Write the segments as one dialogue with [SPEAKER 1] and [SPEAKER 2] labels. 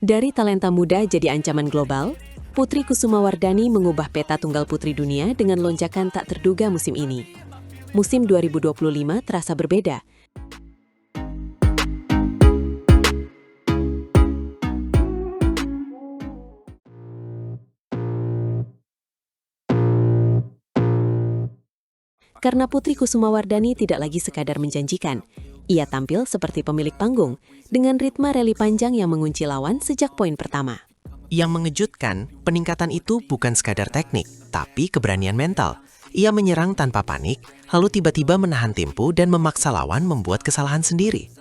[SPEAKER 1] Dari talenta muda jadi ancaman global, Putri Kusumawardhani mengubah peta tunggal putri dunia dengan lonjakan tak terduga musim ini. Musim 2025 terasa berbeda. Karena Putri Kusumawardhani tidak lagi sekadar menjanjikan, ia tampil seperti pemilik panggung, dengan ritme rally panjang yang mengunci lawan sejak poin pertama.
[SPEAKER 2] Yang mengejutkan, peningkatan itu bukan sekadar teknik, tapi keberanian mental. Ia menyerang tanpa panik, lalu tiba-tiba menahan tempo dan memaksa lawan membuat kesalahan sendiri.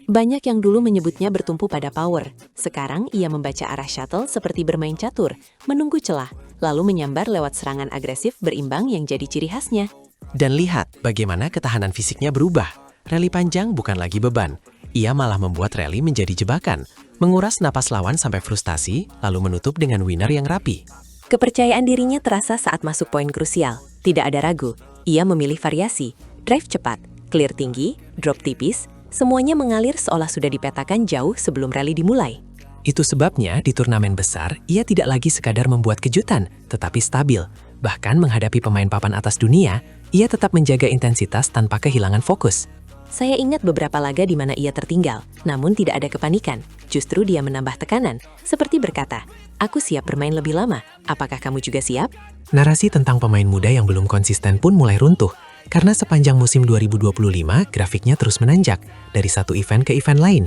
[SPEAKER 1] Banyak yang dulu menyebutnya bertumpu pada power. Sekarang ia membaca arah shuttle seperti bermain catur, menunggu celah, lalu menyambar lewat serangan agresif berimbang yang jadi ciri khasnya.
[SPEAKER 2] Dan lihat bagaimana ketahanan fisiknya berubah. Rally panjang bukan lagi beban. Ia malah membuat rally menjadi jebakan, menguras napas lawan sampai frustasi, lalu menutup dengan winner yang rapi.
[SPEAKER 1] Kepercayaan dirinya terasa saat masuk poin krusial. Tidak ada ragu, ia memilih variasi, drive cepat, clear tinggi, drop tipis, semuanya mengalir seolah sudah dipetakan jauh sebelum rally dimulai.
[SPEAKER 2] Itu sebabnya di turnamen besar, ia tidak lagi sekadar membuat kejutan, tetapi stabil. Bahkan menghadapi pemain papan atas dunia, ia tetap menjaga intensitas tanpa kehilangan fokus.
[SPEAKER 1] Saya ingat beberapa laga di mana ia tertinggal, namun tidak ada kepanikan. Justru dia menambah tekanan, seperti berkata, "Aku siap bermain lebih lama, apakah kamu juga siap?"
[SPEAKER 2] Narasi tentang pemain muda yang belum konsisten pun mulai runtuh, karena sepanjang musim 2025, grafiknya terus menanjak, dari satu event ke event lain.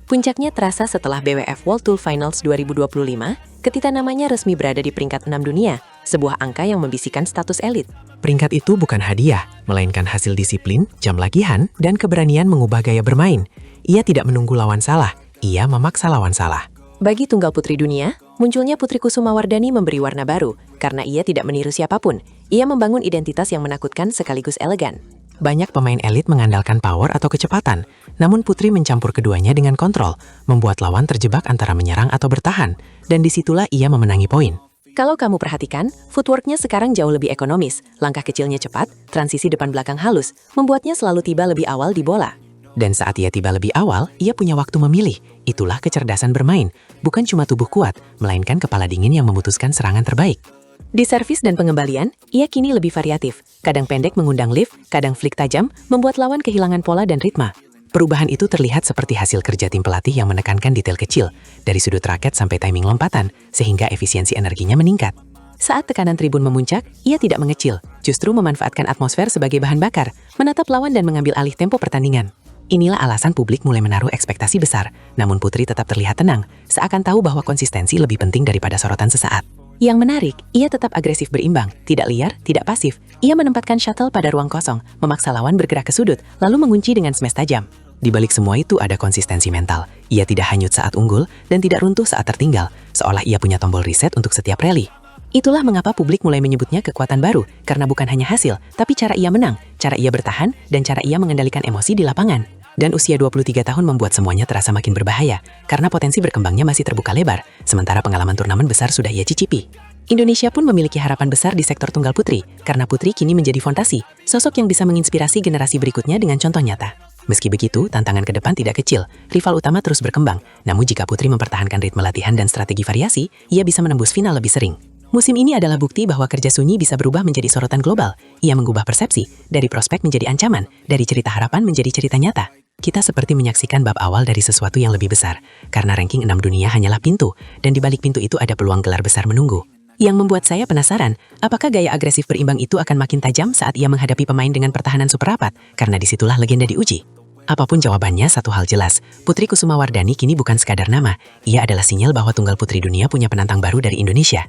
[SPEAKER 1] Puncaknya terasa setelah BWF World Tour Finals 2025, ketika namanya resmi berada di peringkat 6 dunia, sebuah angka yang membisikkan status elit.
[SPEAKER 2] Peringkat itu bukan hadiah, melainkan hasil disiplin, jam latihan, dan keberanian mengubah gaya bermain. Ia tidak menunggu lawan salah, ia memaksa lawan salah.
[SPEAKER 1] Bagi tunggal putri dunia, munculnya Putri Kusumawardhani memberi warna baru, karena ia tidak meniru siapapun. Ia membangun identitas yang menakutkan sekaligus elegan.
[SPEAKER 2] Banyak pemain elit mengandalkan power atau kecepatan, namun Putri mencampur keduanya dengan kontrol, membuat lawan terjebak antara menyerang atau bertahan, dan disitulah ia memenangi poin.
[SPEAKER 1] Kalau kamu perhatikan, footworknya sekarang jauh lebih ekonomis, langkah kecilnya cepat, transisi depan belakang halus, membuatnya selalu tiba lebih awal di bola.
[SPEAKER 2] Dan saat ia tiba lebih awal, ia punya waktu memilih. Itulah kecerdasan bermain, bukan cuma tubuh kuat, melainkan kepala dingin yang memutuskan serangan terbaik.
[SPEAKER 1] Di servis dan pengembalian, ia kini lebih variatif. Kadang pendek mengundang lift, kadang flick tajam, membuat lawan kehilangan pola dan ritme.
[SPEAKER 2] Perubahan itu terlihat seperti hasil kerja tim pelatih yang menekankan detail kecil, dari sudut raket sampai timing lompatan, sehingga efisiensi energinya meningkat.
[SPEAKER 1] Saat tekanan tribun memuncak, ia tidak mengecil, justru memanfaatkan atmosfer sebagai bahan bakar, menatap lawan dan mengambil alih tempo pertandingan.
[SPEAKER 2] Inilah alasan publik mulai menaruh ekspektasi besar, namun Putri tetap terlihat tenang, seakan tahu bahwa konsistensi lebih penting daripada sorotan sesaat.
[SPEAKER 1] Yang menarik, ia tetap agresif berimbang, tidak liar, tidak pasif. Ia menempatkan shuttle pada ruang kosong, memaksa lawan bergerak ke sudut, lalu mengunci dengan smash tajam.
[SPEAKER 2] Di balik semua itu ada konsistensi mental. Ia tidak hanyut saat unggul dan tidak runtuh saat tertinggal, seolah ia punya tombol reset untuk setiap rally.
[SPEAKER 1] Itulah mengapa publik mulai menyebutnya kekuatan baru, karena bukan hanya hasil, tapi cara ia menang, cara ia bertahan, dan cara ia mengendalikan emosi di lapangan.
[SPEAKER 2] Dan usia 23 tahun membuat semuanya terasa makin berbahaya, karena potensi berkembangnya masih terbuka lebar, sementara pengalaman turnamen besar sudah ia cicipi.
[SPEAKER 1] Indonesia pun memiliki harapan besar di sektor tunggal putri, karena Putri kini menjadi fondasi, sosok yang bisa menginspirasi generasi berikutnya dengan contoh nyata.
[SPEAKER 2] Meski begitu, tantangan ke depan tidak kecil. Rival utama terus berkembang, namun jika Putri mempertahankan ritme latihan dan strategi variasi, ia bisa menembus final lebih sering. Musim ini adalah bukti bahwa kerja sunyi bisa berubah menjadi sorotan global. Ia mengubah persepsi, dari prospek menjadi ancaman, dari cerita harapan menjadi cerita nyata. Kita seperti menyaksikan bab awal dari sesuatu yang lebih besar, karena ranking 6 dunia hanyalah pintu, dan di balik pintu itu ada peluang gelar besar menunggu. Yang membuat saya penasaran, apakah gaya agresif berimbang itu akan makin tajam saat ia menghadapi pemain dengan pertahanan super rapat, karena disitulah legenda diuji. Apapun jawabannya, satu hal jelas, Putri Kusumawardhani kini bukan sekadar nama, ia adalah sinyal bahwa tunggal putri dunia punya penantang baru dari Indonesia.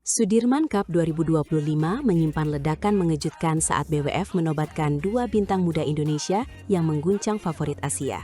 [SPEAKER 1] Sudirman Cup 2025 menyimpan ledakan mengejutkan saat BWF menobatkan dua bintang muda Indonesia yang mengguncang favorit Asia.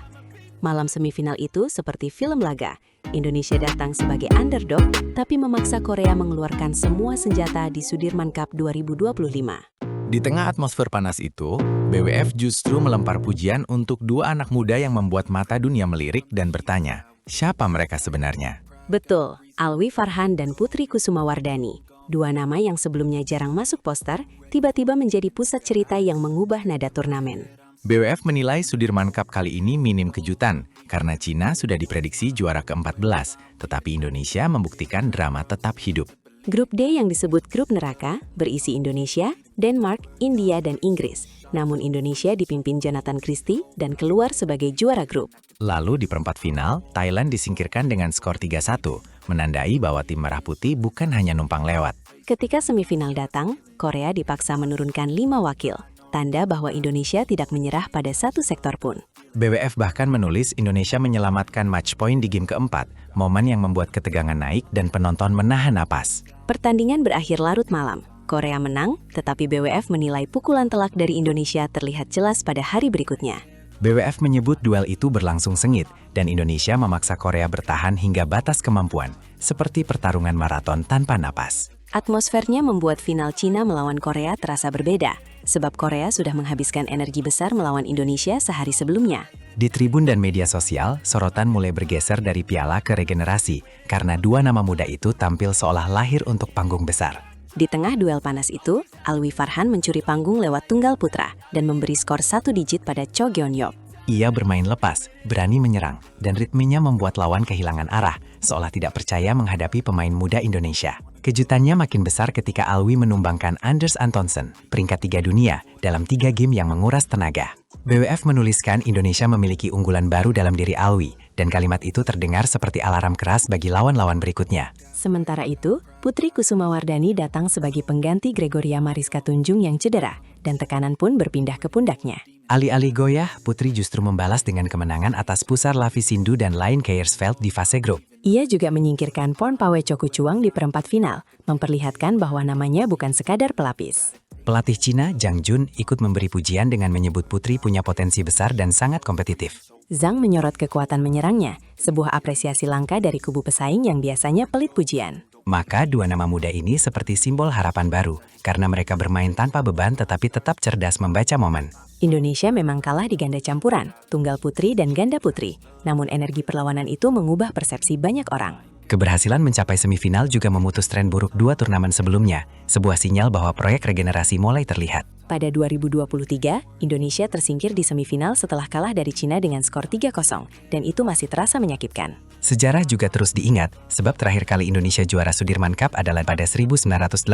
[SPEAKER 1] Malam semifinal itu seperti film laga. Indonesia datang sebagai underdog, tapi memaksa Korea mengeluarkan semua senjata di Sudirman Cup 2025.
[SPEAKER 3] Di tengah atmosfer panas itu, BWF justru melempar pujian untuk dua anak muda yang membuat mata dunia melirik dan bertanya, siapa mereka sebenarnya?
[SPEAKER 1] Betul, Alwi Farhan dan Putri Kusumawardhani. Dua nama yang sebelumnya jarang masuk poster, tiba-tiba menjadi pusat cerita yang mengubah nada turnamen.
[SPEAKER 3] BWF menilai Sudirman Cup kali ini minim kejutan karena Cina sudah diprediksi juara ke-14, tetapi Indonesia membuktikan drama tetap hidup.
[SPEAKER 1] Grup D yang disebut grup neraka berisi Indonesia, Denmark, India, dan Inggris. Namun Indonesia dipimpin Jonathan Christie dan keluar sebagai juara grup.
[SPEAKER 3] Lalu di perempat final, Thailand disingkirkan dengan skor 3-1, menandai bahwa tim Merah Putih bukan hanya numpang lewat.
[SPEAKER 1] Ketika semifinal datang, Korea dipaksa menurunkan 5 wakil. Tanda bahwa Indonesia tidak menyerah pada satu sektor pun.
[SPEAKER 3] BWF bahkan menulis Indonesia menyelamatkan match point di game keempat, momen yang membuat ketegangan naik dan penonton menahan napas.
[SPEAKER 1] Pertandingan berakhir larut malam. Korea menang, tetapi BWF menilai pukulan telak dari Indonesia terlihat jelas pada hari berikutnya.
[SPEAKER 3] BWF menyebut duel itu berlangsung sengit, dan Indonesia memaksa Korea bertahan hingga batas kemampuan, seperti pertarungan maraton tanpa napas.
[SPEAKER 1] Atmosfernya membuat final Cina melawan Korea terasa berbeda, sebab Korea sudah menghabiskan energi besar melawan Indonesia sehari sebelumnya.
[SPEAKER 3] Di tribun dan media sosial, sorotan mulai bergeser dari piala ke regenerasi, karena dua nama muda itu tampil seolah lahir untuk panggung besar.
[SPEAKER 1] Di tengah duel panas itu, Alwi Farhan mencuri panggung lewat tunggal putra dan memberi skor 1 digit pada Cho Geon-yop.
[SPEAKER 3] Ia bermain lepas, berani menyerang, dan ritmenya membuat lawan kehilangan arah, seolah tidak percaya menghadapi pemain muda Indonesia. Kejutannya makin besar ketika Alwi menumbangkan Anders Antonsen, peringkat 3 dunia, dalam 3 game yang menguras tenaga. BWF menuliskan Indonesia memiliki unggulan baru dalam diri Alwi, dan kalimat itu terdengar seperti alarm keras bagi lawan-lawan berikutnya.
[SPEAKER 1] Sementara itu, Putri Kusumawardhani datang sebagai pengganti Gregoria Mariska Tunjung yang cedera, dan tekanan pun berpindah ke pundaknya.
[SPEAKER 3] Alih-alih goyah, Putri justru membalas dengan kemenangan atas Pusar Lavi Sindhu dan Lain Keyersveld di fase grup.
[SPEAKER 1] Ia juga menyingkirkan Pornpawe Chokuchuang di perempat final, memperlihatkan bahwa namanya bukan sekadar pelapis.
[SPEAKER 3] Pelatih Cina, Zhang Jun, ikut memberi pujian dengan menyebut Putri punya potensi besar dan sangat kompetitif.
[SPEAKER 1] Zhang menyorot kekuatan menyerangnya, sebuah apresiasi langka dari kubu pesaing yang biasanya pelit pujian.
[SPEAKER 3] Maka dua nama muda ini seperti simbol harapan baru, karena mereka bermain tanpa beban tetapi tetap cerdas membaca momen.
[SPEAKER 1] Indonesia memang kalah di ganda campuran, tunggal putri dan ganda putri. Namun energi perlawanan itu mengubah persepsi banyak orang.
[SPEAKER 3] Keberhasilan mencapai semifinal juga memutus tren buruk 2 turnamen sebelumnya, sebuah sinyal bahwa proyek regenerasi mulai terlihat.
[SPEAKER 1] Pada 2023, Indonesia tersingkir di semifinal setelah kalah dari Cina dengan skor 3-0, dan itu masih terasa menyakitkan.
[SPEAKER 3] Sejarah juga terus diingat, sebab terakhir kali Indonesia juara Sudirman Cup adalah pada 1989.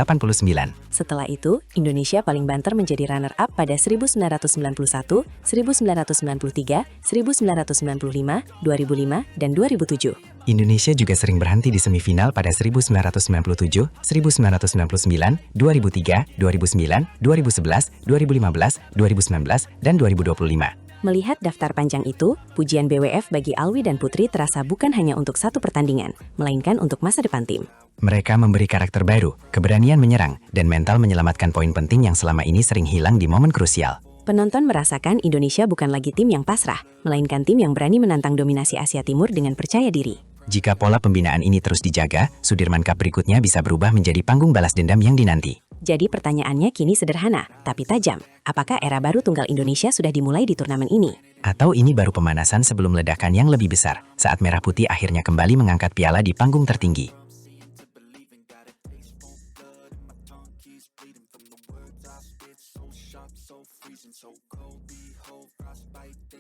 [SPEAKER 1] Setelah itu, Indonesia paling banter menjadi runner-up pada 1991, 1993, 1995, 2005, dan 2007.
[SPEAKER 3] Indonesia juga sering berhenti di semifinal pada 1997, 1999, 2003, 2009, 2011, 2015, 2019, dan 2025.
[SPEAKER 1] Melihat daftar panjang itu, pujian BWF bagi Alwi dan Putri terasa bukan hanya untuk satu pertandingan, melainkan untuk masa depan tim.
[SPEAKER 3] Mereka memberi karakter baru, keberanian menyerang, dan mental menyelamatkan poin penting yang selama ini sering hilang di momen krusial.
[SPEAKER 1] Penonton merasakan Indonesia bukan lagi tim yang pasrah, melainkan tim yang berani menantang dominasi Asia Timur dengan percaya diri.
[SPEAKER 3] Jika pola pembinaan ini terus dijaga, Sudirman Cup berikutnya bisa berubah menjadi panggung balas dendam yang dinanti.
[SPEAKER 1] Jadi pertanyaannya kini sederhana, tapi tajam. Apakah era baru tunggal Indonesia sudah dimulai di turnamen ini?
[SPEAKER 3] Atau ini baru pemanasan sebelum ledakan yang lebih besar, saat Merah Putih akhirnya kembali mengangkat piala di panggung tertinggi?